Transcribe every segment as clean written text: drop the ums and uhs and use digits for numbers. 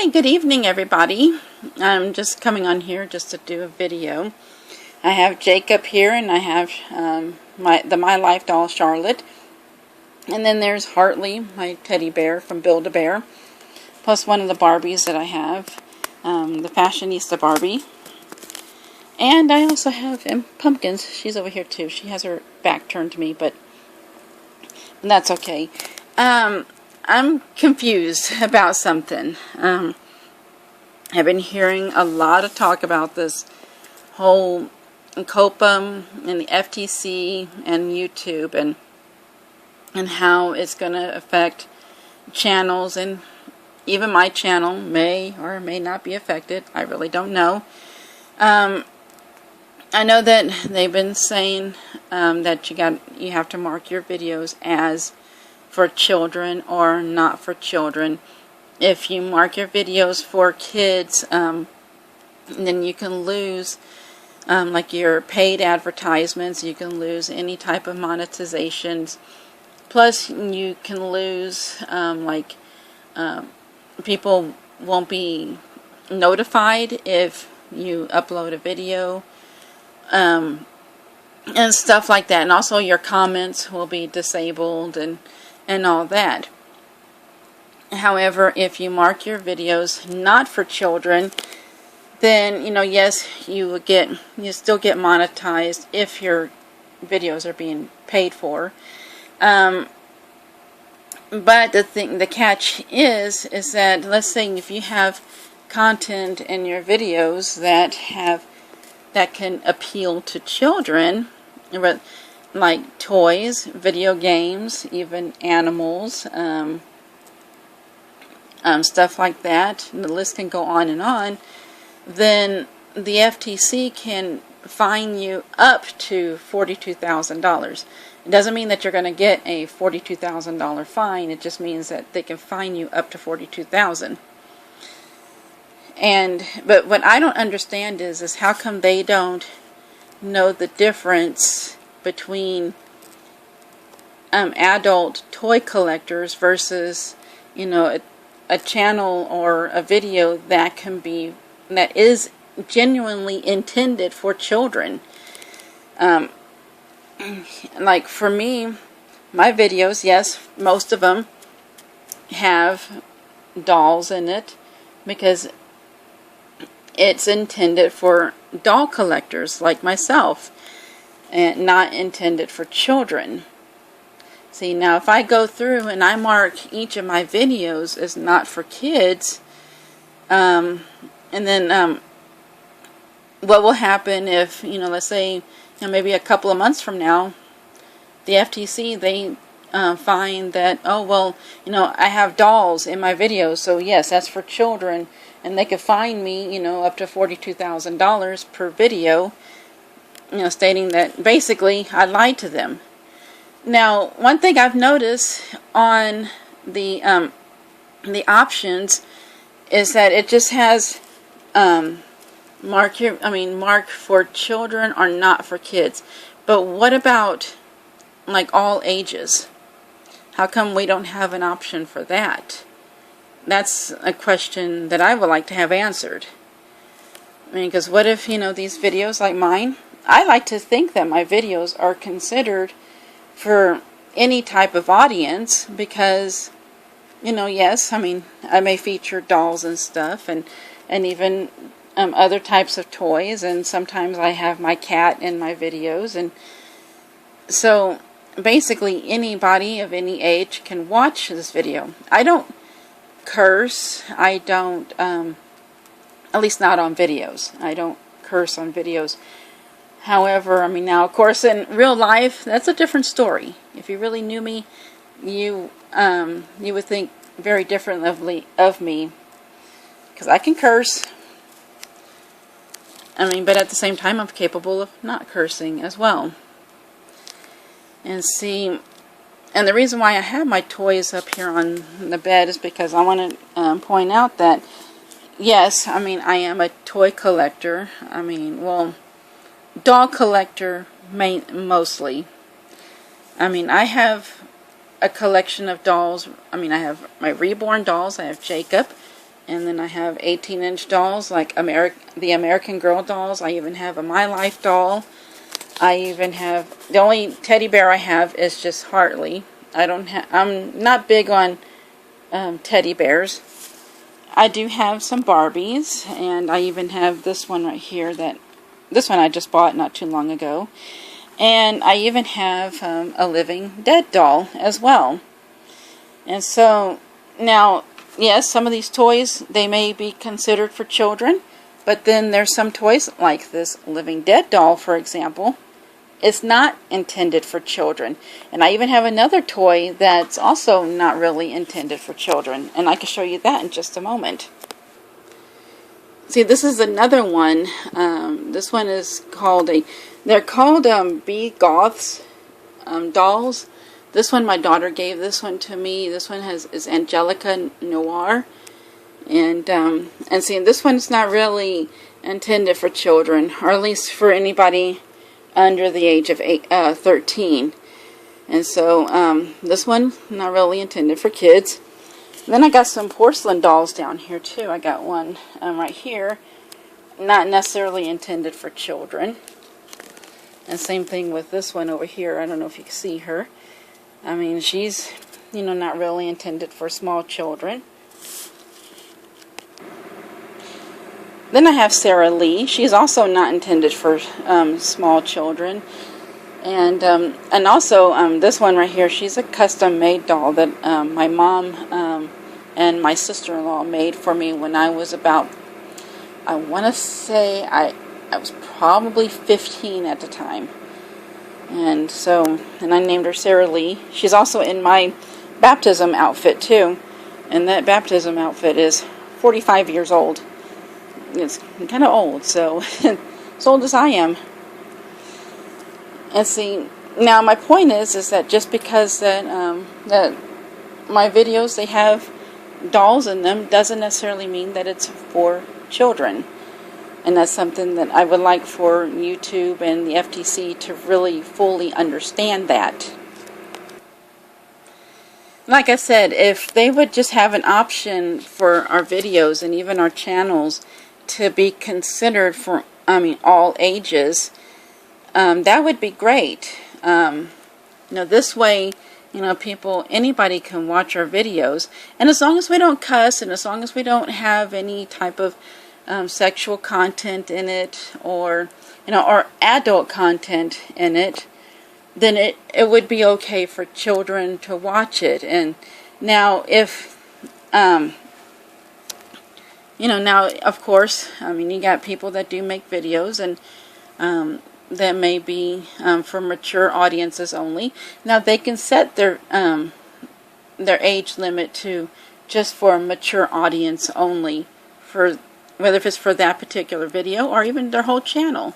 Hey, good evening, everybody. I'm just coming on here just to do a video. I have Jacob here, and I have My Life doll, Charlotte. And then there's Hartley, my teddy bear from Build-A-Bear. Plus one of the Barbies that I have, the Fashionista Barbie. And I also have Pumpkins. She's over here too. She has her back turned to me, but that's okay. I'm confused about something. I've been hearing a lot of talk about this whole COPPA and the FTC and YouTube and how it's going to affect channels, and even my channel may or may not be affected. I really don't know. I know that they've been saying that you have to mark your videos as for children or not for children. If you mark your videos for kids, then you can lose like your paid advertisements. You can lose any type of monetizations. Plus, you can lose people won't be notified if you upload a video. And stuff like that. And also your comments will be disabled and all that. However, if you mark your videos not for children, then, yes, you still get monetized if your videos are being paid for. But the catch is that, let's say if you have content in your videos that can appeal to children, like toys, video games, even animals, stuff like that, and the list can go on, then the FTC can fine you up to $42,000. It doesn't mean that you're going to get a $42,000 fine. It just means that they can fine you up to $42,000. But what I don't understand is how come they don't know the difference between adult toy collectors versus, a channel or a video that is genuinely intended for children. Like for me, my videos, yes, most of them have dolls in it because it's intended for doll collectors like myself, and not intended for children. See, now if I go through and I mark each of my videos as not for kids, and then what will happen if, let's say, maybe a couple of months from now, the FTC, they find that, oh, well, I have dolls in my videos, so yes, that's for children, and they could fine me, up to $42,000 per video, stating that basically I lied to them. Now, one thing I've noticed on the options is that it just has mark for children or not for kids. But what about like all ages? How come we don't have an option for that? That's a question that I would like to have answered. Because what if, these videos like mine, I like to think that my videos are considered for any type of audience because, yes, I may feature dolls and stuff and even other types of toys, and sometimes I have my cat in my videos, and so basically anybody of any age can watch this video. I don't curse. I don't, at least not on videos. I don't curse on videos. However, now, of course, in real life, that's a different story. If you really knew me, you would think very differently of me, because I can curse. But at the same time, I'm capable of not cursing as well. And see, and the reason why I have my toys up here on the bed is because I want to point out that, yes, I am a toy collector. Doll collector mostly. I have a collection of dolls. I have my reborn dolls. I have Jacob, And then I have 18-inch dolls like the American Girl dolls. I even have a My Life doll. I even have, the only teddy bear I have is just Hartley. I'm not big on teddy bears. I do have some Barbies, and I even have this one right here. This one I just bought not too long ago. And I even have a Living Dead doll as well. And so, now, yes, some of these toys, they may be considered for children, but then there's some toys, like this Living Dead doll, for example. It's not intended for children. And I even have another toy that's also not really intended for children. And I can show you that in just a moment. See, this is another one. This one is called they're called Bee Goths dolls. This one, my daughter gave this one to me. This one is Angelica Noir. And see, this one's not really intended for children, or at least for anybody under the age of 13. And so this one not really intended for kids. And then I got some porcelain dolls down here too. I got one right here, not necessarily intended for children. And same thing with this one over here. I don't know if you can see her. I mean, she's, not really intended for small children. Then I have Sarah Lee. She's also not intended for small children. And also this one right here, she's a custom-made doll that my mom and my sister-in-law made for me when I was about, I want to say I was probably 15 at the time. And I named her Sarah Lee. She's also in my baptism outfit too. And that baptism outfit is 45 years old. It's kind of old, so as old as I am. And see, now my point is that just because that my videos, they have dolls in them, doesn't necessarily mean that it's for children. And that's something that I would like for YouTube and the FTC to really fully understand that. Like I said, if they would just have an option for our videos and even our channels to be considered for, all ages, that would be great. This way, anybody can watch our videos, and as long as we don't cuss, and as long as we don't have any type of sexual content in it, or adult content in it, then it would be okay for children to watch it. And now, if now, of course, you got people that do make videos, and that may be for mature audiences only. Now, they can set their age limit to just for a mature audience only, for whether if it's for that particular video or even their whole channel.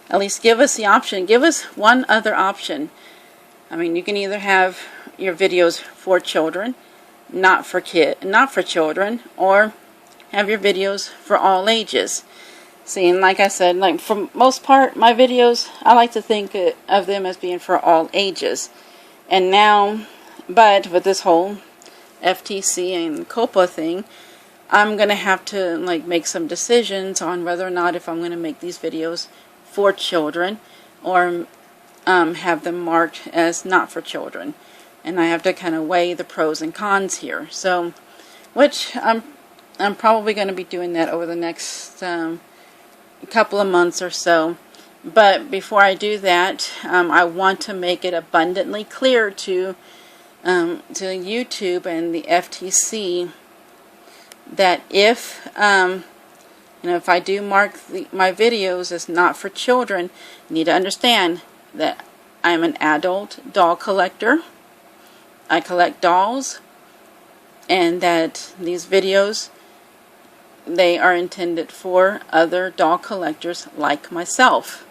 At least give us the option. Give us one other option. You can either have your videos for children, not for children, or have your videos for all ages. See, and like I said, for most part, my videos, I like to think of them as being for all ages. And now, but with this whole FTC and COPPA thing, I'm going to have to make some decisions on whether or not if I'm going to make these videos for children or have them marked as not for children. And I have to kind of weigh the pros and cons here. So, which I'm probably going to be doing that over the next couple of months or so. But before I do that, I want to make it abundantly clear to YouTube and the FTC that if if I do mark my videos as not for children, you need to understand that I'm an adult doll collector. I collect dolls, and that these videos, they are intended for other doll collectors like myself.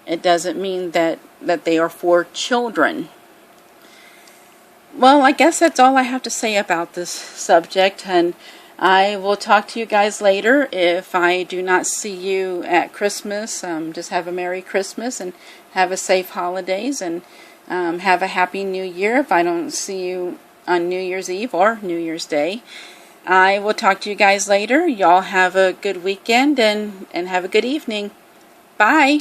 It doesn't mean that they are for children. Well, I guess that's all I have to say about this subject, and I will talk to you guys later. If I do not see you at Christmas, just have a Merry Christmas and have a safe holidays, and have a Happy New Year if I don't see you on New Year's Eve or New Year's Day. I will talk to you guys later. Y'all have a good weekend and have a good evening. Bye.